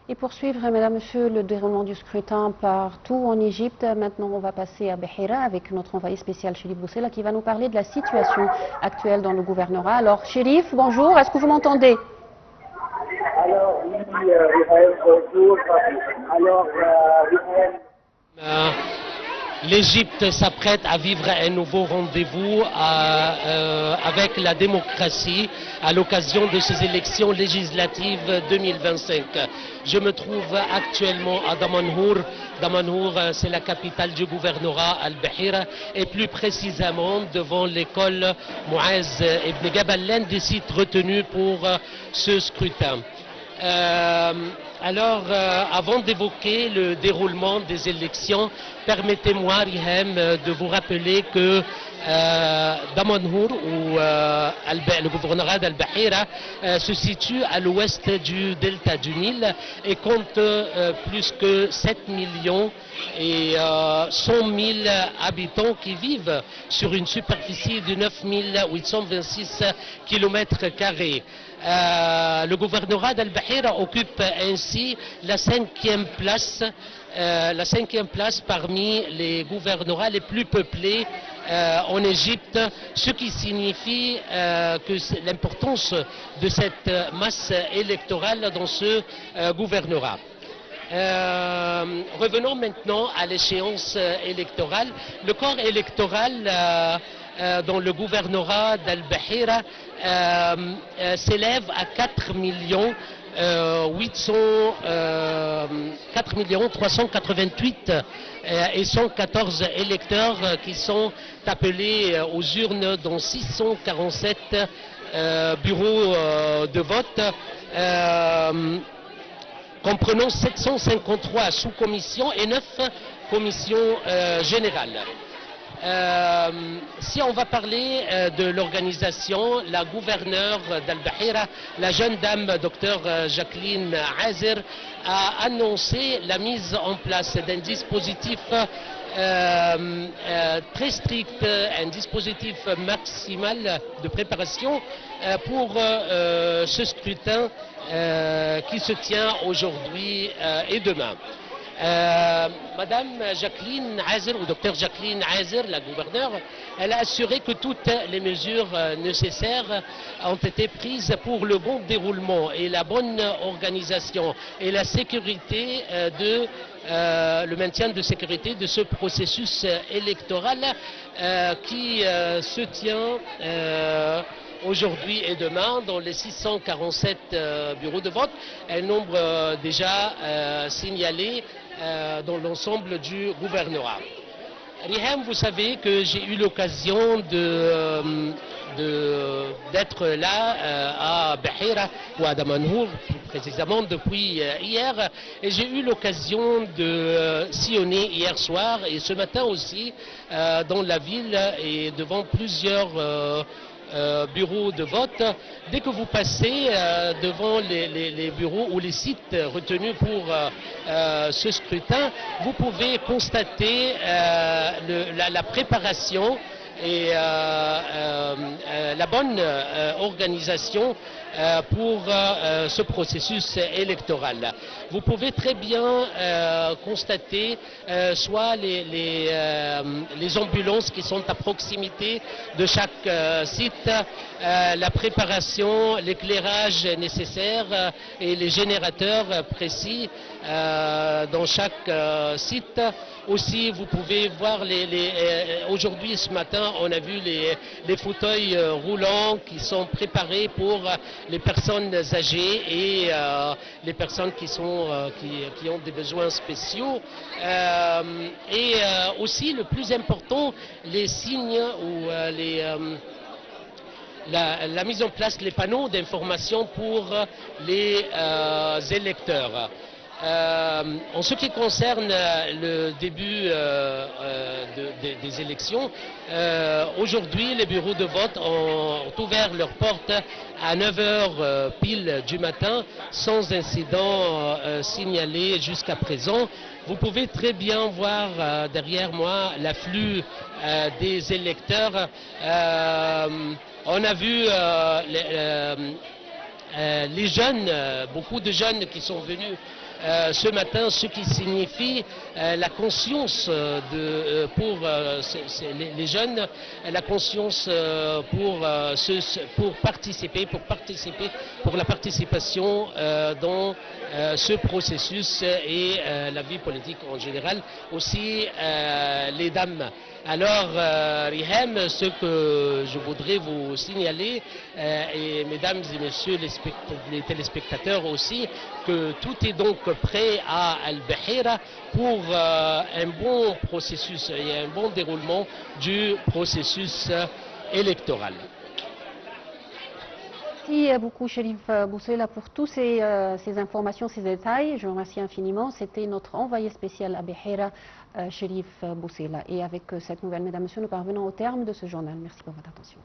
Et pour suivre, mesdames, messieurs, le déroulement du scrutin partout en Égypte, maintenant on va passer à Bahira avec notre envoyé spécial Chérif Boussela qui va nous parler de la situation actuelle dans le gouvernorat. Alors, Chérif, bonjour, est-ce que vous m'entendez? Alors, oui, bonjour. Alors, l'Égypte s'apprête à vivre un nouveau rendez-vous avec la démocratie à l'occasion de ces élections législatives 2025. Je me trouve actuellement à Damanhour. Damanhour, c'est la capitale du gouvernorat Al-Bahira et plus précisément devant l'école Mouaz Ibn Gabal, l'un des sites retenus pour ce scrutin. Avant d'évoquer le déroulement des élections, permettez-moi, Rihem, de vous rappeler que Damanhour, ou le gouvernorat d'Al-Bahira, se situe à l'ouest du delta du Nil et compte plus que 7 millions et 100 000 habitants qui vivent sur une superficie de 9 826 km². Le gouvernorat d'Al-Bahira occupe ainsi la cinquième place parmi les gouvernorats les plus peuplés en Égypte, ce qui signifie que l'importance de cette masse électorale dans ce gouvernorat. Revenons maintenant à l'échéance électorale. Le corps électoral dans le gouvernorat d'Al-Bahira s'élève à 4 388 et 114 électeurs qui sont appelés aux urnes dans 647 bureaux de vote, comprenant 753 sous-commissions et 9 commissions générales. Si on va parler de l'organisation, la gouverneure d'Al-Bahira, la jeune dame Dr Jacqueline Azer, a annoncé la mise en place d'un dispositif très strict, un dispositif maximal de préparation pour ce scrutin qui se tient aujourd'hui et demain. Madame Jacqueline Azer, ou docteur Jacqueline Azer, la gouverneure, elle a assuré que toutes les mesures nécessaires ont été prises pour le bon déroulement et la bonne organisation et la sécurité le maintien de sécurité de ce processus électoral qui se tient aujourd'hui et demain dans les 647 bureaux de vote, un nombre déjà signalé dans l'ensemble du gouvernorat. Rihem, vous savez que j'ai eu l'occasion d'être là à Bahira ou à Damanhour, plus précisément depuis hier, et j'ai eu l'occasion de sillonner hier soir et ce matin aussi dans la ville et devant plusieurs bureaux de vote. Dès que vous passez devant les bureaux ou les sites retenus pour ce scrutin, vous pouvez constater la préparation et la bonne organisation pour ce processus électoral. Vous pouvez très bien constater soit les ambulances qui sont à proximité de chaque site, la préparation, l'éclairage nécessaire et les générateurs précis dans chaque site. Aussi, vous pouvez voir aujourd'hui, ce matin, on a vu les fauteuils roulants qui sont préparés pour les personnes âgées et les personnes qui ont des besoins spéciaux. Et aussi, le plus important, les signes ou la mise en place des panneaux d'information pour les électeurs. En ce qui concerne le début des élections, aujourd'hui les bureaux de vote ont ouvert leurs portes à 9h pile du matin sans incident signalé jusqu'à présent. Vous pouvez très bien voir derrière moi l'afflux des électeurs. On a vu les jeunes, beaucoup de jeunes qui sont venus ce matin, ce qui signifie la conscience pour les jeunes, la conscience pour la participation dans ce processus et la vie politique en général, aussi les dames. Alors, Rihem, ce que je voudrais vous signaler, et mesdames et messieurs les téléspectateurs aussi, que tout est donc prêt à Al-Bahira pour un bon processus et un bon déroulement du processus électoral. Merci beaucoup, Cherif Boussela, pour tous ces informations, ces détails. Je vous remercie infiniment. C'était notre envoyé spécial à Bahira, Cherif Boussela. Et avec cette nouvelle, mesdames et messieurs, nous parvenons au terme de ce journal. Merci pour votre attention.